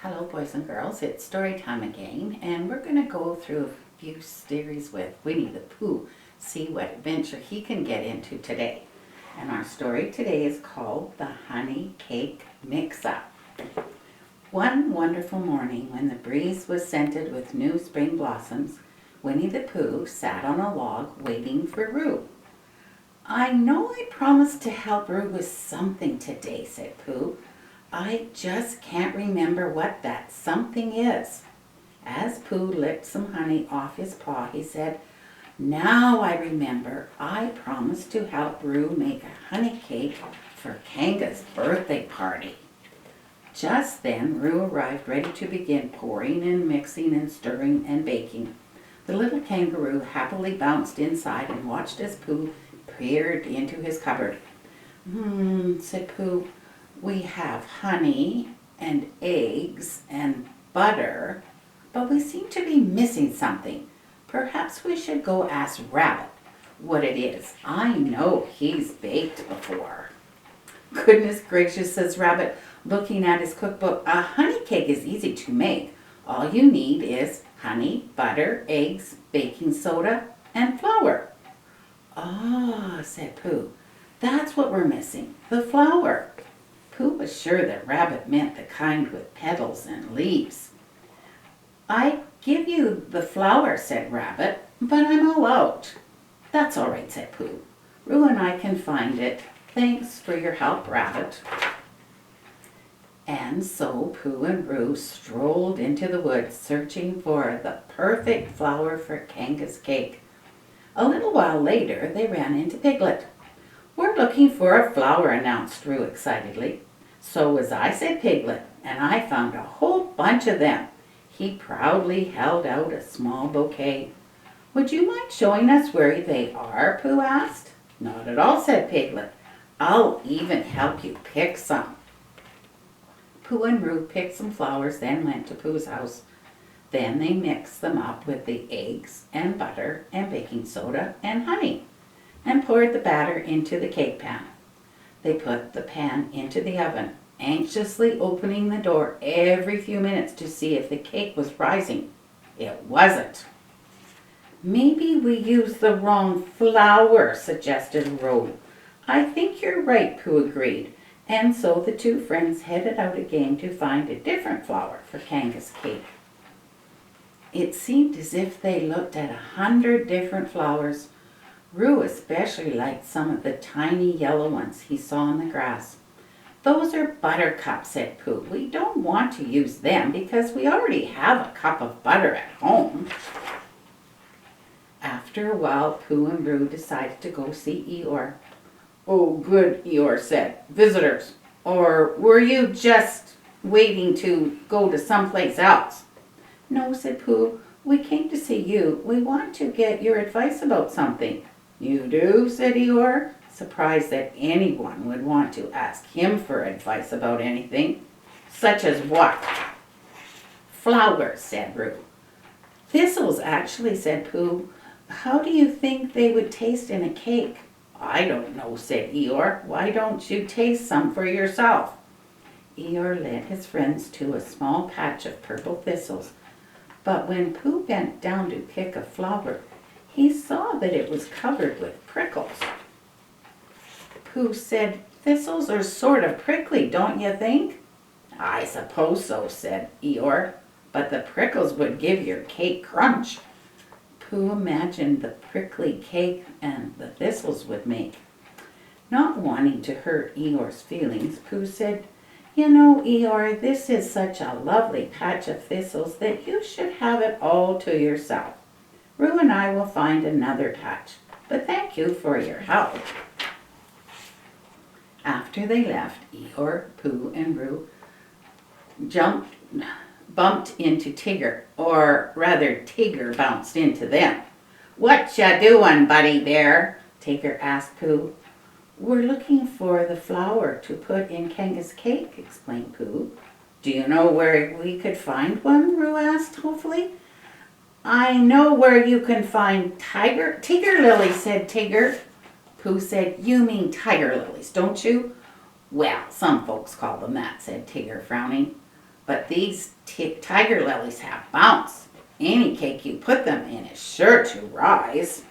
Hello boys and girls, it's story time again, and we're going to go through a few stories with Winnie the Pooh, see what adventure he can get into today. And our story today is called The Honey Cake Mix-Up. One wonderful morning when the breeze was scented with new spring blossoms, Winnie the Pooh sat on a log waiting for Roo. "I know I promised to help Roo with something today," said Pooh. "I just can't remember what that something is." As Pooh licked some honey off his paw, he said, "Now I remember. I promised to help Roo make a honey cake for Kanga's birthday party." Just then Roo arrived, ready to begin pouring and mixing and stirring and baking. The little kangaroo happily bounced inside and watched as Pooh peered into his cupboard. Said Pooh. "We have honey and eggs and butter, but we seem to be missing something. Perhaps we should go ask Rabbit what it is. I know he's baked before." "Goodness gracious," says Rabbit, looking at his cookbook. "A honey cake is easy to make. All you need is honey, butter, eggs, baking soda, and flour." "Ah," said Pooh, "that's what we're missing, the flour." Pooh was sure that Rabbit meant the kind with petals and leaves. "I give you the flour," said Rabbit, "but I'm all out." "That's all right," said Pooh. "Roo and I can find it. Thanks for your help, Rabbit." And so Pooh and Roo strolled into the woods, searching for the perfect flour for Kanga's cake. A little while later, they ran into Piglet. "We're looking for a flower," announced Roo excitedly. "So was I," said Piglet, "and I found a whole bunch of them." He proudly held out a small bouquet. "Would you mind showing us where they are?" Pooh asked. "Not at all," said Piglet. "I'll even help you pick some." Pooh and Roo picked some flowers, then went to Pooh's house. Then they mixed them up with the eggs and butter and baking soda and honey, and poured the batter into the cake pan. They put the pan into the oven, anxiously opening the door every few minutes to see if the cake was rising. It wasn't. "Maybe we used the wrong flour," suggested Roo. "I think you're right," Pooh agreed. And so the two friends headed out again to find a different flour for Kanga's cake. It seemed as if they looked at 100 different flowers. Roo especially liked some of the tiny yellow ones he saw in the grass. "Those are buttercups," said Pooh. "We don't want to use them because we already have a cup of butter at home." After a while, Pooh and Roo decided to go see Eeyore. "Oh, good," Eeyore said. "Visitors? Or were you just waiting to go to someplace else?" "No," said Pooh. "We came to see you. We want to get your advice about something." "You do?" said Eeyore, surprised that anyone would want to ask him for advice about anything. "Such as what?" "Flowers," said Roo. "Thistles, actually," said Pooh. "How do you think they would taste in a cake?" "I don't know," said Eeyore. "Why don't you taste some for yourself?" Eeyore led his friends to a small patch of purple thistles, but when Pooh bent down to pick a flower, he saw that it was covered with prickles. Pooh said, "Thistles are sort of prickly, don't you think?" "I suppose so," said Eeyore, "but the prickles would give your cake crunch." Pooh imagined the prickly cake and the thistles would make. Not wanting to hurt Eeyore's feelings, Pooh said, "You know, Eeyore, this is such a lovely patch of thistles that you should have it all to yourself. Roo and I will find another patch, but thank you for your help." After they left, Eeyore, Pooh, and Roo bumped into Tigger, or rather Tigger bounced into them. "What ya doin', Buddy Bear?" Tigger asked Pooh. "We're looking for the flour to put in Kanga's cake," explained Pooh. "Do you know where we could find one?" Roo asked hopefully. "I know where you can find tiger lilies," said Tigger. Pooh said, "You mean tiger lilies, don't you?" "Well, some folks call them that," said Tigger, frowning. but these tiger lilies have bounce. Any cake you put them in is sure to rise.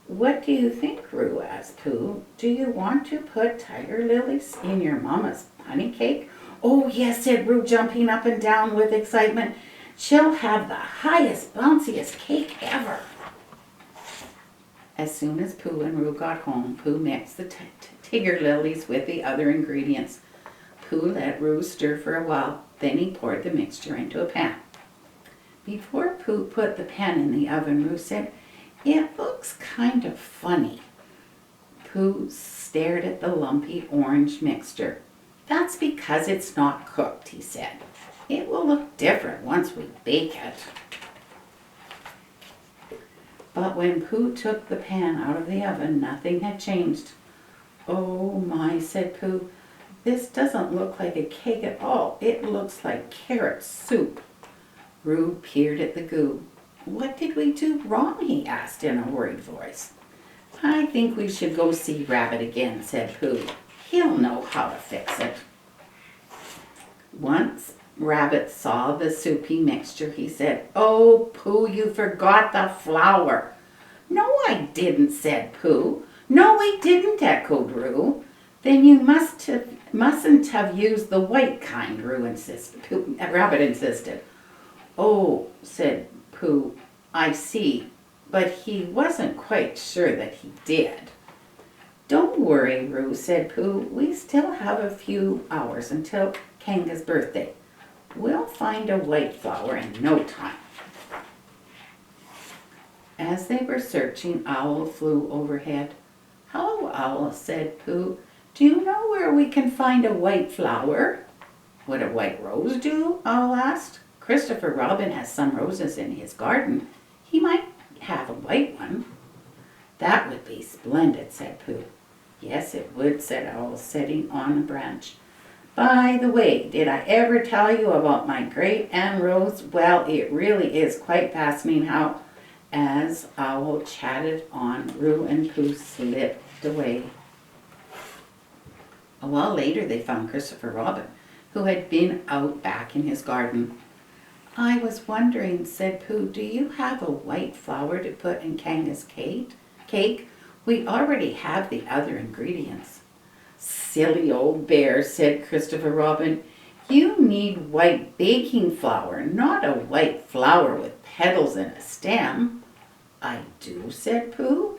What do you think, Roo? Asked Pooh. Do you want to put tiger lilies in your mama's honey cake? Oh, yes, said Roo, jumping up and down with excitement. She'll have the highest, bounciest cake ever. As soon as Pooh and Roo got home, Pooh mixed the tiger lilies with the other ingredients. Pooh let Roo stir for a while, then he poured the mixture into a pan. Before Pooh put the pan in the oven, Roo said, "It looks kind of funny." Pooh stared at the lumpy orange mixture. "That's because it's not cooked," he said. "It will look different once we bake it." But when Pooh took the pan out of the oven, nothing had changed. "Oh my," said Pooh, "this doesn't look like a cake at all. It looks like carrot soup." Roo peered at the goo. "What did we do wrong?" he asked in a worried voice. "I think we should go see Rabbit again," said Pooh. "He'll know how to fix it." Once Rabbit saw the soupy mixture, he said, "Oh, Pooh, you forgot the flour." "No, I didn't," said Pooh. "No, we didn't," echoed Roo. "Then you mustn't have used the white kind," Rabbit insisted. "Oh," said Pooh, "I see," but he wasn't quite sure that he did. "Don't worry, Roo," said Pooh. "We still have a few hours until Kanga's birthday. We'll find a white flour in no time." As they were searching, Owl flew overhead. "Hello, Owl," said Pooh. "Do you know where we can find a white flower?" "Would a white rose do?" Owl asked. "Christopher Robin has some roses in his garden. He might have a white one." "That would be splendid," said Pooh. "Yes, it would," said Owl, sitting on a branch. "By the way, did I ever tell you about my great Aunt Rose? Well, it really is quite fascinating how," as Owl chatted on, Roo and Pooh slipped away. A while later they found Christopher Robin, who had been out back in his garden. "I was wondering," said Pooh, "do you have a white flower to put in Kanga's cake? We already have the other ingredients." "Silly old bear," said Christopher Robin. "You need white baking flour, not a white flower with petals and a stem." "I do," said Pooh.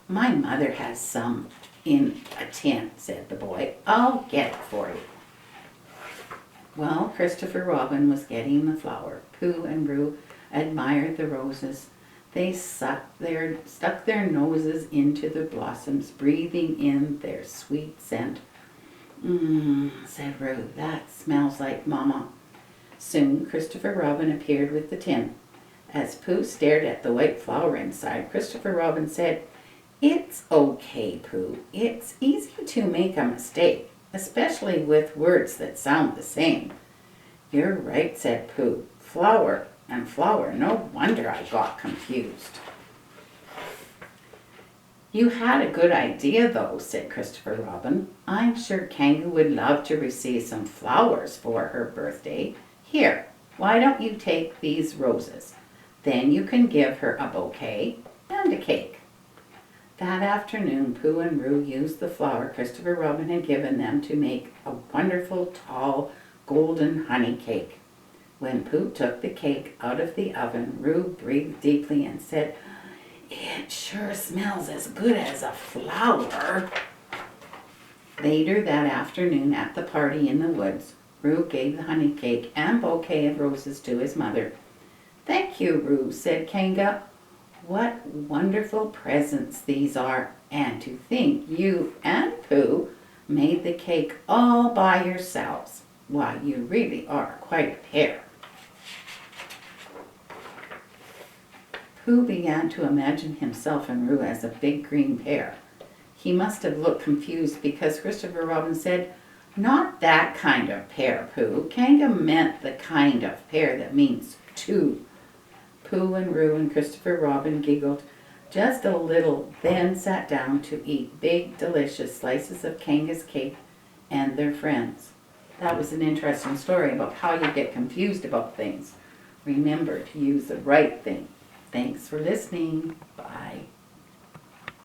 "My mother has some in a tin," said the boy. "I'll get it for you." While Christopher Robin was getting the flour, Pooh and Roo admired the roses. They stuck their noses into the blossoms, breathing in their sweet scent. Said Roo, "that smells like Mama." Soon Christopher Robin appeared with the tin. As Pooh stared at the white flower inside, Christopher Robin said, "It's okay, Pooh. It's easy to make a mistake, especially with words that sound the same." "You're right," said Pooh. "Flower and flower. No wonder I got confused." "You had a good idea, though," said Christopher Robin. "I'm sure Kanga would love to receive some flowers for her birthday. Here, why don't you take these roses? Then you can give her a bouquet and a cake." That afternoon, Pooh and Roo used the flour Christopher Robin had given them to make a wonderful, tall, golden honey cake. When Pooh took the cake out of the oven, Roo breathed deeply and said, "It sure smells as good as a flower." Later that afternoon at the party in the woods, Roo gave the honey cake and bouquet of roses to his mother. "Thank you, Roo," said Kanga. "What wonderful presents these are, and to think you and Pooh made the cake all by yourselves. Why, you really are quite a pair." Pooh began to imagine himself and Roo as a big green pear. He must have looked confused because Christopher Robin said, "Not that kind of pear, Pooh. Kanga meant the kind of pear that means two." Pooh and Roo and Christopher Robin giggled just a little, then sat down to eat big, delicious slices of Kanga's cake and their friends. That was an interesting story about how you get confused about things. Remember to use the right thing. Thanks for listening.